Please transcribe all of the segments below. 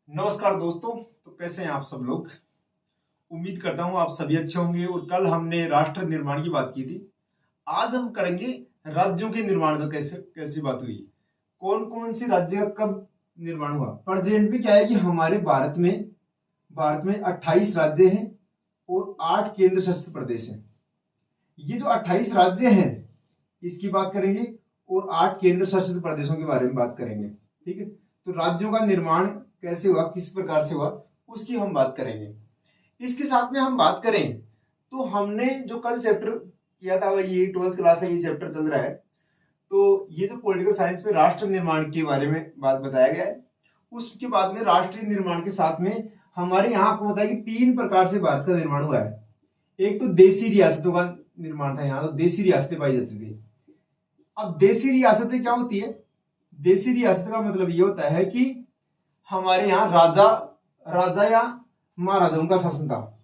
नमस्कार दोस्तों। तो कैसे हैं आप सब लोग। उम्मीद करता हूं आप सभी अच्छे होंगे। और कल हमने राष्ट्र निर्माण की बात की थी, आज हम करेंगे राज्यों के निर्माण का। कैसी बात हुई, कौन कौन सी राज्य का कब निर्माण हुआ। प्रेजेंट में क्या है कि हमारे भारत में 28 राज्य हैं और 8 केंद्र शासित प्रदेश हैं। ये जो 28 राज्य हैं इसकी बात करेंगे और 8 केंद्र शासित प्रदेशों के बारे में बात करेंगे। ठीक है, तो राज्यों का निर्माण कैसे हुआ, किस प्रकार से हुआ, उसकी हम बात करेंगे। इसके साथ में हम बात करें तो हमने जो कल चैप्टर किया था, ये 12th क्लास का ये चैप्टर चल रहा है। तो ये जो पॉलिटिकल साइंस में राष्ट्र निर्माण के बारे में बात बताया गया है। उसके बाद में राष्ट्रीय निर्माण के साथ में हमारे यहाँ आपको बताया कि 3 प्रकार से भारत का निर्माण हुआ है। एक तो देशी रियासतों का निर्माण था, यहाँ तो देशी रियासतें पाई जाती थी। अब देशी रियासतें क्या होती है, देशी रियासत का मतलब ये होता है कि हमारे यहाँ राजा या महाराजाओं का शासन था,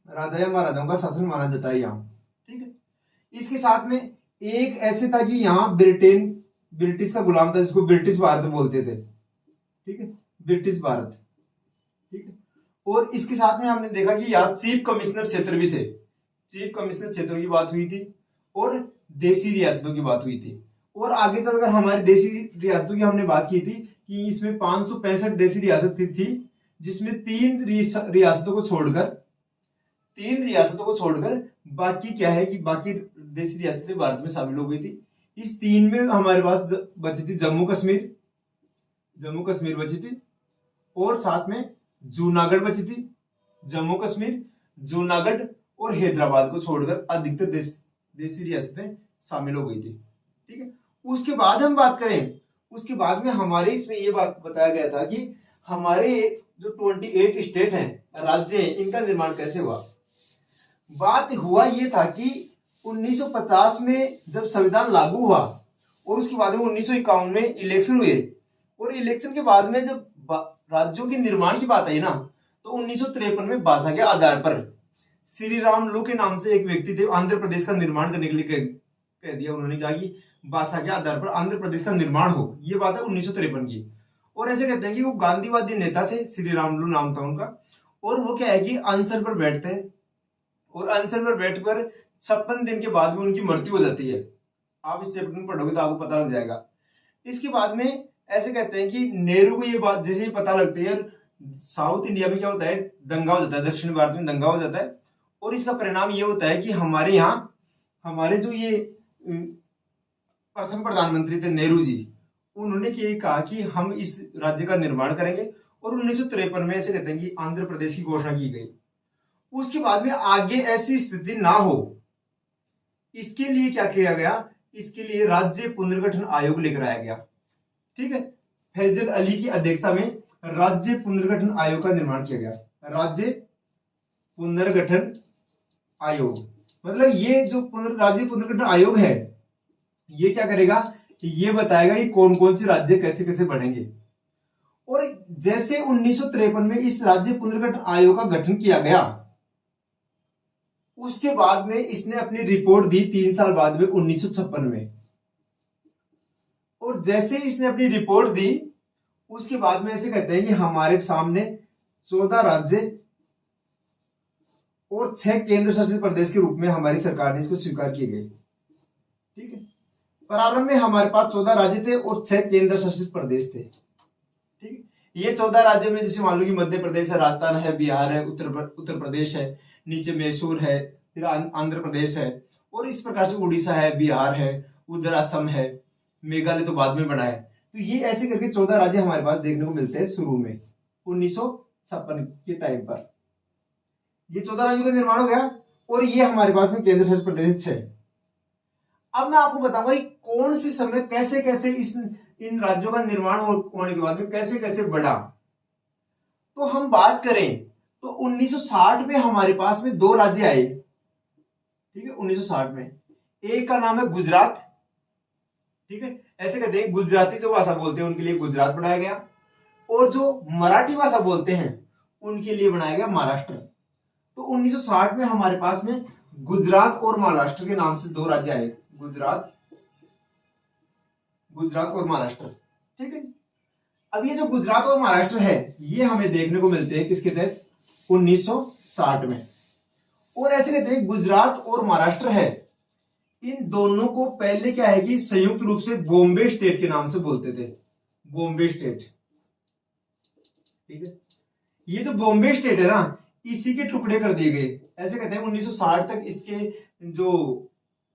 राजा या महाराजाओं का शासन माना जाता है यहाँ। ठीक है, इसके साथ में एक ऐसे था कि यहाँ ब्रिटिश का गुलाम था, जिसको ब्रिटिश भारत बोलते थे। ठीक है, ब्रिटिश भारत। ठीक है, और इसके साथ में हमने देखा कि यहाँ चीफ कमिश्नर क्षेत्र भी थे। चीफ कमिश्नर क्षेत्रों की बात हुई थी और देशी रियासतों की बात हुई थी। और आगे चलकर हमारी देशी रियासतों की हमने बात की थी कि इसमें 565 देशी रियासत थी, जिसमें 3 रियासतों को छोड़कर बाकी क्या है कि बाकी देशी रियासतें भारत में शामिल हो गई थी। इस 3 में हमारे पास बची थी जम्मू कश्मीर बची थी, और साथ में जूनागढ़ बची थी। जम्मू कश्मीर, जूनागढ़ और हैदराबाद को छोड़कर अधिकतर देशी रियासतें शामिल हो गई थी। ठीक है, उसके बाद हम बात करें, उसके बाद में हमारे इसमें ये बात बताया गया था कि हमारे जो 28 स्टेट हैं, राज्य हैं, इनका निर्माण कैसे हुआ। बात हुआ ये था कि 1950 में जब संविधान लागू हुआ और उसके बाद में 1951 में इलेक्शन हुए, और इलेक्शन के बाद में जब राज्यों के निर्माण की बात आई ना, तो 1953 में भाषा के आधार पर श्री रामुलु के नाम से एक व्यक्ति थे, आंध्र प्रदेश का निर्माण करने के लिए कह दिया। उन्होंने कहा कि भाषा के आधार पर आंध्र प्रदेश का निर्माण हो। ये बात है 1953 की। और ऐसे कहते हैं कि वो गांधीवादी नेता थे, श्री रामुलु नाम था उनका। और वो क्या है कि अनशन पर बैठते हैं और अनशन पर बैठकर 56 दिन के बाद में उनकी मृत्यु हो जाती है। आप इस चैप्टर में पढ़ोगे तो आपको पता लग जाएगा। इसके बाद में ऐसे कहते हैं कि नेहरू को ये बात जैसे ही पता लगती है, साउथ इंडिया में क्या होता है, दंगा हो जाता है, दक्षिण भारत में दंगा हो जाता है। और इसका परिणाम ये होता है कि हमारे यहाँ हमारे जो ये प्रथम प्रधानमंत्री थे नेहरू जी, उन्होंने ये कहा कि हम इस राज्य का निर्माण करेंगे। और 1953 में ऐसे कहते हैं कि आंध्र प्रदेश की घोषणा की गई। उसके बाद में आगे ऐसी स्थिति ना हो, इसके लिए क्या किया गया, इसके लिए राज्य पुनर्गठन आयोग लेकर आया गया। ठीक है, फैजल अली की अध्यक्षता में राज्य पुनर्गठन आयोग का निर्माण किया गया। राज्य पुनर्गठन आयोग मतलब ये जो राज्य पुनर्गठन आयोग है, ये क्या करेगा, ये बताएगा कि कौन कौन से राज्य कैसे कैसे बढ़ेंगे। और जैसे 1953 में इस राज्य पुनर्गठन आयोग का गठन किया गया, उसके बाद में इसने अपनी रिपोर्ट दी 3 साल बाद में 1956 में। और जैसे इसने अपनी रिपोर्ट दी, उसके बाद में ऐसे कहते हैं कि हमारे सामने 14 राज्य और 6 केंद्र शासित प्रदेश के रूप में हमारी सरकार ने इसको स्वीकार किए गए। ठीक है, प्रारंभ में हमारे पास 14 राज्य थे और 6 केंद्र शासित प्रदेश थे। ठीक है, ये 14 राज्यों में जैसे मान लो कि मध्य प्रदेश है, राजस्थान है, बिहार है, उत्तर प्रदेश है, नीचे मैसूर है, फिर आंध्र प्रदेश है, और इस प्रकार से उड़ीसा है, बिहार है, उधर असम है, मेघालय तो बाद में बना है। तो ये ऐसे करके 14 राज्य हमारे पास देखने को मिलते हैं शुरू में 1956 के टाइम पर। ये 14 राज्यों का निर्माण हो गया और ये हमारे पास में केंद्र शासित प्रदेश 6। अब मैं आपको बताऊंगा कि कौन से समय कैसे कैसे इन राज्यों का निर्माण होने के बाद में कैसे कैसे बढ़ा। तो हम बात करें तो 1960 में हमारे पास में 2 राज्य आए। ठीक है, 1960 में एक का नाम है गुजरात। ठीक है, ऐसे कहते हैं गुजराती जो भाषा बोलते हैं उनके लिए गुजरात बनाया गया, और जो मराठी भाषा बोलते हैं उनके लिए बनाया गया महाराष्ट्र। तो 1960 में हमारे पास में गुजरात और महाराष्ट्र के नाम से 2 राज्य आए, गुजरात और महाराष्ट्र। ठीक है, अब ये जो गुजरात और महाराष्ट्र है ये हमें देखने को मिलते हैं किसके तहत, 1960 में। और ऐसे कहते हैं गुजरात और महाराष्ट्र है, इन दोनों को पहले क्या है कि संयुक्त रूप से बॉम्बे स्टेट के नाम से बोलते थे, बॉम्बे स्टेट। ठीक है, ये जो बॉम्बे स्टेट है ना, इसी के टुकड़े कर दिए गए। ऐसे कहते हैं 1960 तक इसके जो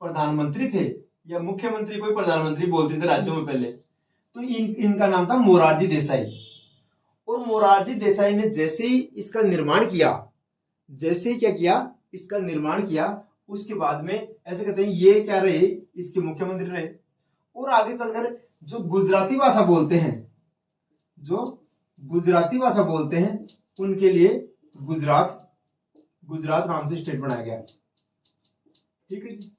प्रधानमंत्री थे या मुख्यमंत्री, कोई प्रधानमंत्री बोलते थे राज्यों में पहले, तो इनका नाम था मोरारजी देसाई। और मोरारजी देसाई ने जैसे ही इसका निर्माण किया, जैसे ही क्या किया, इसका निर्माण किया, उसके बाद में ऐसे कहते हैं ये क्या रहे, इसके मुख्यमंत्री रहे। और आगे चलकर जो गुजराती भाषा बोलते हैं, जो गुजराती भाषा बोलते हैं, उनके लिए गुजरात नाम से स्टेट बनाया गया। ठीक है जी।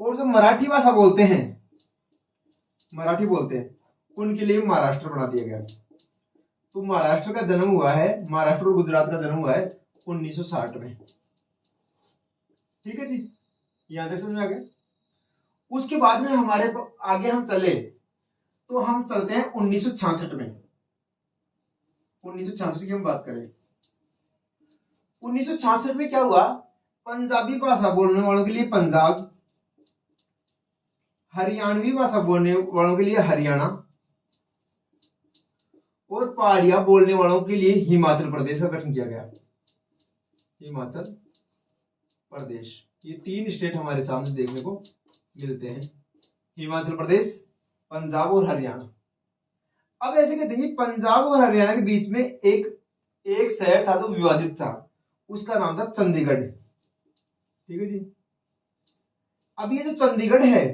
और जो मराठी भाषा बोलते हैं, मराठी बोलते हैं, उनके लिए महाराष्ट्र बना दिया गया। तो महाराष्ट्र का जन्म हुआ है, महाराष्ट्र और गुजरात का जन्म हुआ है 1960 में। ठीक है जी, यहां तक समझ में आ गया। उसके बाद में हमारे आगे हम चले तो हम चलते हैं 1966 में। 1966 की हम बात करें, 1966 में क्या हुआ, पंजाबी भाषा बोलने वालों के लिए पंजाब, हरियाणवी भाषा बोलने वालों के लिए हरियाणा, और पहाड़िया बोलने वालों के लिए हिमाचल प्रदेश का गठन किया गया। हिमाचल प्रदेश, ये 3 स्टेट हमारे सामने देखने को मिलते हैं, हिमाचल प्रदेश, पंजाब और हरियाणा। अब ऐसे कहते हैं पंजाब और हरियाणा के बीच में एक शहर था जो विवादित था, उसका नाम था चंडीगढ़। ठीक है जी। अब ये जो चंडीगढ़ है,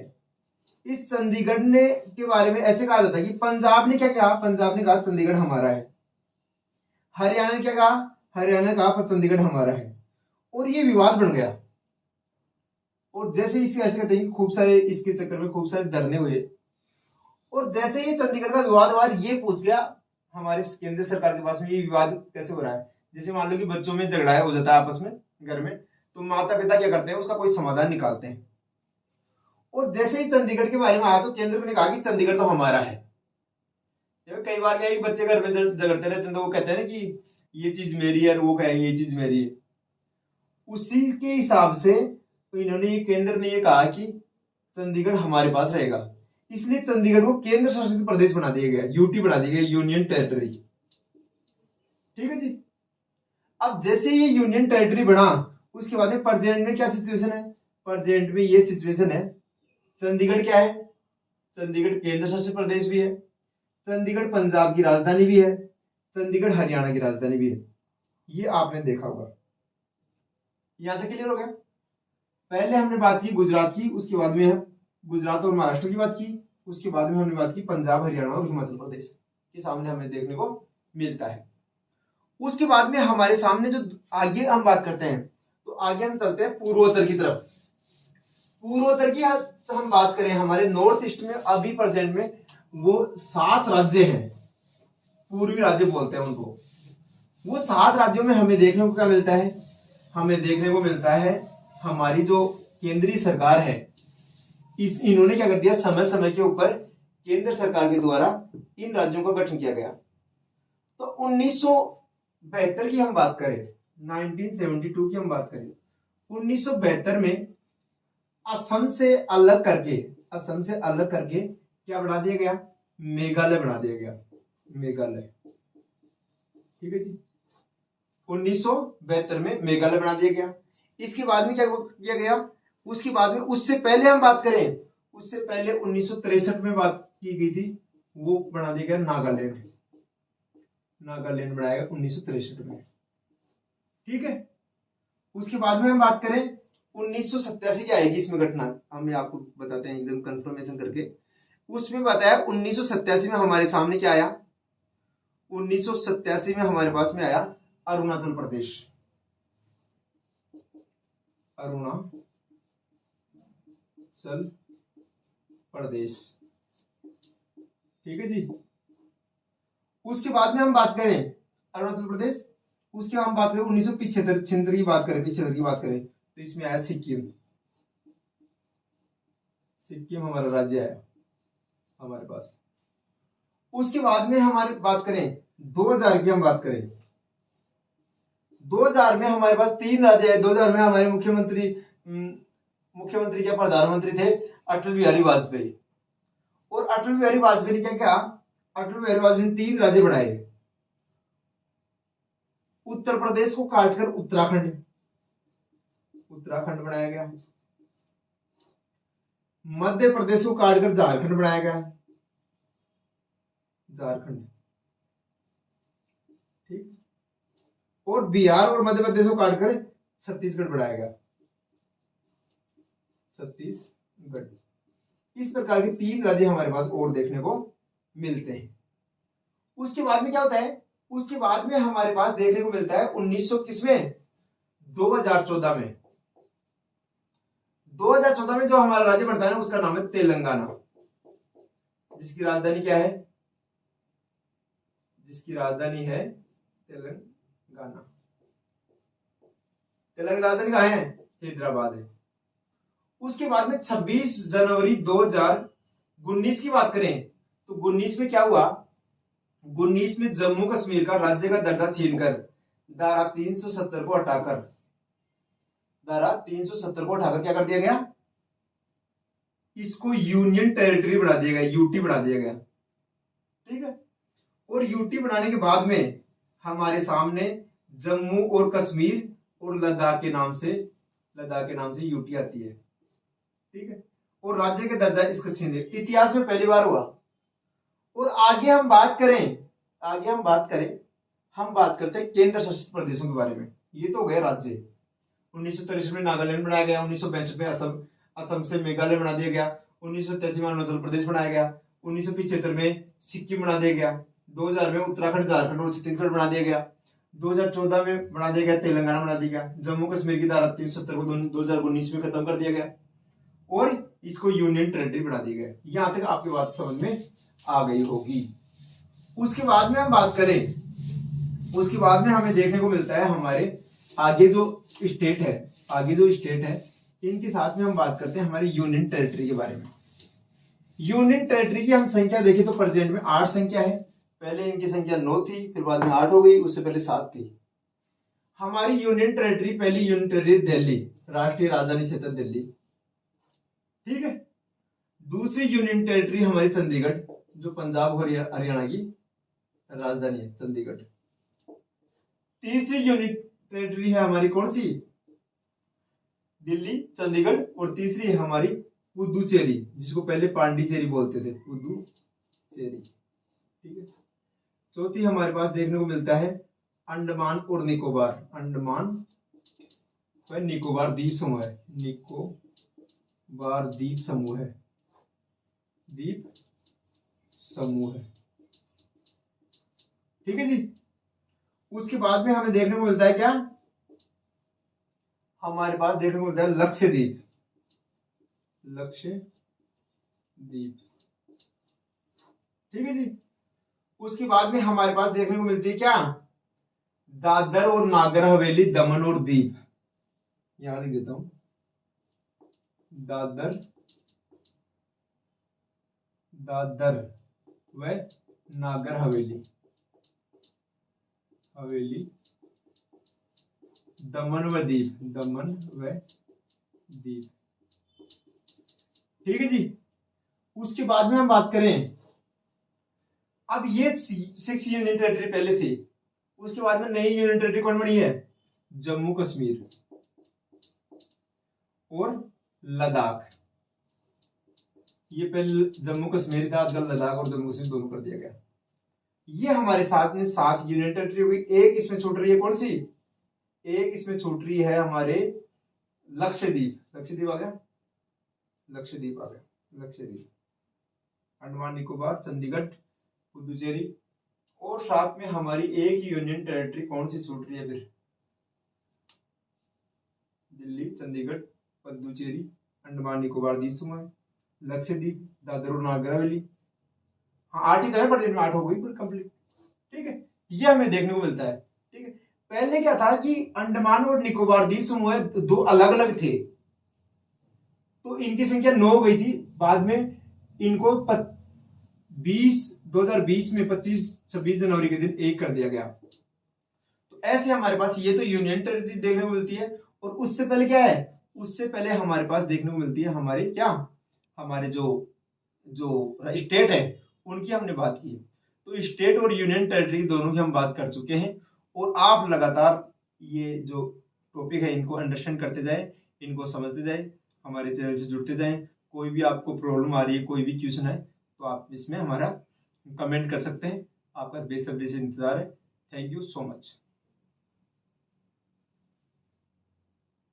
इस चंडीगढ़ ने के बारे में ऐसे कहा जाता है कि पंजाब ने क्या कहा, पंजाब ने कहा चंडीगढ़ हमारा है, हरियाणा ने क्या कहा, हरियाणा ने कहा चंडीगढ़ हमारा है, और ये विवाद बन गया। और जैसे इसे ऐसे कहते हैं खूब सारे इसके चक्कर में खूब सारे धरने हुए, और जैसे ही चंडीगढ़ का विवाद हुआ, ये पूछ गया हमारे केंद्र सरकार के पास में ये विवाद कैसे हो रहा है। जैसे मान लो कि बच्चों में झगड़ा हो जाता है आपस में घर में, तो माता पिता क्या करते हैं, उसका कोई समाधान निकालते हैं। और जैसे ही चंडीगढ़ के बारे में आया तो केंद्र ने कहा कि चंडीगढ़ तो हमारा है। कई बार क्या है, बच्चे घर में झगड़ते रहते हैं, तो वो कहते हैं ना कि ये चीज मेरी है, और वो कहे ये चीज मेरी है। उसी के हिसाब से इन्होंने, केंद्र ने ये कहा कि चंडीगढ़ हमारे पास रहेगा, इसलिए चंडीगढ़ को केंद्र शासित प्रदेश बना दिया गया, यूटी बना दिया गया, यूनियन टेरिटरी। ठीक है जी। अब जैसे ये यूनियन टेरिटरी बना, उसके बाद में प्रेजेंट में क्या सिचुएशन है, प्रेजेंट में ये सिचुएशन है, चंडीगढ़ क्या है, चंडीगढ़ केंद्र शासित प्रदेश भी है, चंडीगढ़ पंजाब की राजधानी भी है, चंडीगढ़ हरियाणा की राजधानी भी है। ये आपने देखा होगा। यहां तक क्लियर हो गया। पहले हमने बात की गुजरात की, उसके बाद में गुजरात और महाराष्ट्र की बात की, उसके बाद में हमने बात की पंजाब, हरियाणा और हिमाचल प्रदेश के सामने हमें देखने को मिलता है। उसके बाद में हमारे सामने जो आगे हम बात करते हैं, तो आगे हम चलते हैं पूर्वोत्तर की तरफ। पूर्वोत्तर की हम बात करें, हमारे नॉर्थ ईस्ट में अभी प्रेजेंट में वो 7 राज्य हैं, पूर्वी राज्य बोलते हैं उनको। वो 7 राज्यों में हमें देखने को क्या मिलता है, हमें देखने को मिलता है हमारी जो केंद्रीय सरकार है, इन्होंने क्या कर दिया, समय समय के ऊपर केंद्र सरकार के द्वारा इन राज्यों का गठन किया गया। तो 1972 की हम बात करें, 1972 की हम बात करें, 1972 में असम से अलग करके क्या बना दिया गया, मेघालय बना दिया गया, मेघालय। ठीक है जी। 1972 में मेघालय बना दिया गया। इसके बाद में क्या किया गया, उसके बाद में उससे पहले हम बात करें, उससे पहले 1963 में बात की गई थी, वो बना दिया गया नागालैंड। नागालैंड बनाया गया 1963 में। ठीक है। उसके बाद में हम बात करें 1987 की आएगी इसमें घटना, हम आपको बताते हैं एकदम कंफर्मेशन करके। उसमें बताया 1987 में हमारे सामने क्या आया, 1987 में हमारे पास में आया अरुणाचल प्रदेश, अरुणाचल प्रदेश। ठीक है जी। उसके बाद में हम बात करें अरुणाचल प्रदेश, उसके बाद हम बात करें 1975 की बात करें, 75 की बात करें, तो इसमें आया सिक्किम। सिक्किम हमारा राज्य आया हमारे पास। उसके बाद में हमारी बात करें 2000 की, हम बात करें 2000 में हमारे पास 3 राज्य है। 2000 में हमारे मुख्यमंत्री क्या, प्रधानमंत्री थे अटल बिहारी वाजपेयी। और अटल बिहारी वाजपेयी ने क्या क्या, अटल बिहारी वाजपेयी ने 3 राज्य बनाए। उत्तर प्रदेश को काटकर उत्तराखंड बनाया गया। मध्य प्रदेश को काटकर झारखंड बनाया गया, झारखंड, ठीक। और बिहार और मध्य प्रदेश को काटकर छत्तीसगढ़ बनाया गया, छत्तीसगढ़। इस प्रकार के 3 राज्य हमारे पास और देखने को मिलते हैं। उसके बाद में क्या होता है, उसके बाद में हमारे पास देखने को मिलता है 1900 किसमें, 2014 में। 2014 में जो हमारा राज्य बनता है ना, उसका नाम है तेलंगाना, जिसकी राजधानी क्या है, जिसकी राजधानी है तेलंगाना। तेलंगाना राजधानी कहां है, हैदराबाद है। उसके बाद में 26 जनवरी 2019 की बात करें तो 19 में क्या हुआ, 19 में जम्मू कश्मीर का राज्य का दर्जा छीनकर धारा 370 को हटाकर, धारा 370 को हटाकर क्या कर दिया गया, इसको यूनियन टेरिटरी बना दिया गया, यूटी बना दिया गया, ठीक है। और यूटी बनाने के बाद में हमारे सामने जम्मू और कश्मीर और लद्दाख के नाम से यूटी आती है, ठीक है। और राज्य का दर्जा इसको छीन दिया, इतिहास में पहली बार हुआ। और आगे हम बात करते हैं केंद्र शासित प्रदेशों के बारे में। ये तो हो गए राज्य। 1963 में नागालैंड बनाया गया, 1965 में असम से मेघालय बना दिया गया, 1983 में अरुणाचल प्रदेश बनाया गया, 1975 में सिक्किम बना दिया गया, 2000 में उत्तराखंड, झारखंड और छत्तीसगढ़ बना दिया गया, 2014 में बना दिया गया तेलंगाना बना दिया गया। जम्मू कश्मीर की धारा 370 को 2019 में खत्म कर दिया गया और इसको यूनियन टेरिटरी बना दिया गया। यहां तक आपकी बात समझ में आ गई होगी। उसके बाद में हम बात करें, उसके बाद में हमें देखने को मिलता है हमारे आगे जो स्टेट है, इनके साथ में हम बात करते हैं हमारे यूनियन टेरिटरी के बारे में। यूनियन टेरिटरी की हम संख्या देखें तो प्रेजेंट में 8 संख्या है। पहले इनकी संख्या 9 थी, फिर बाद में 8 हो गई, उससे पहले 7 थी। हमारी यूनियन टेरिटरी, पहली यूनियन टेरिटरी दिल्ली, राष्ट्रीय राजधानी क्षेत्र दिल्ली, ठीक है। दूसरी यूनियन टेरिटरी हमारी चंडीगढ़, जो पंजाब और हरियाणा की राजधानी है, चंडीगढ़। तीसरी यूनियन टेरिटरी है हमारी कौन सी, दिल्ली, चंडीगढ़। और तीसरी है हमारी पुदुचेरी, जिसको पहले पांडिचेरी बोलते थे, पुदुचेरी, ठीक है। चौथी हमारे पास देखने को मिलता है अंडमान और निकोबार, अंडमान व निकोबार द्वीप समूह है, निकोबार द्वीप समूह है, ठीक है जी। उसके बाद में हमें देखने को मिलता है क्या, हमारे पास देखने को मिलता है लक्षद्वीप, ठीक है जी। उसके बाद में हमारे पास देखने को मिलती है क्या, दादर और नागर हवेली, दमन और दीव। यहां लिख देता हूं, दादर व नागर हवेली, दमन व दीव, ठीक है जी। उसके बाद में हम बात करें, अब ये 6 यूनियन टेरिटरी पहले थी। उसके बाद में नई यूनियन टेरिटरी कौन बनी है, जम्मू कश्मीर और लद्दाख। ये पहले जम्मू कश्मीर था, आजकल लद्दाख और जम्मू कश्मीर दोनों कर दिया गया। ये हमारे साथ में 7 यूनियन टेरिटरी हो गई। एक इसमें छूट रही है, कौन सी, एक इसमें छूट रही है हमारे लक्षद्वीप आ गया, अंडमान निकोबार, चंडीगढ़, पुदुचेरी। और साथ में हमारी एक यूनियन टेरिटरी कौन सी छूट रही है फिर, दिल्ली, चंडीगढ़, पुदुचेरी, अंडमान निकोबार द्वीप समूह, लक्षद्वीप, दादर और नागर हवेली। हाँ 8 ही तो है, पर 8 हो गई पूरी कंप्लीट, ठीक है। ये हमें देखने को मिलता है, ठीक है। पहले क्या था कि अंडमान और निकोबार द्वीप समूह 2 अलग अलग थे, तो इनकी संख्या 9 हो गई थी। बाद में इनको 2020 में 25-26 जनवरी के दिन एक कर दिया गया। तो ऐसे हमारे पास ये तो यूनियन टेरिटरी देखने को मिलती है, और उससे पहले क्या है, उससे पहले हमारे पास देखने को मिलती है हमारे क्या, हमारे जो स्टेट है उनकी हमने बात की है। तो स्टेट और यूनियन टेरिटरी दोनों की हम बात कर चुके हैं, और आप लगातार ये जो टॉपिक है इनको अंडरस्टैंड करते जाए, इनको समझते जाए, हमारे चैनल से जुड़ते जाए। कोई भी आपको प्रॉब्लम आ रही है, कोई भी क्वेश्चन है, तो आप इसमें हमारा कमेंट कर सकते हैं। आपका बेसब्री से इंतजार है। Thank you so much.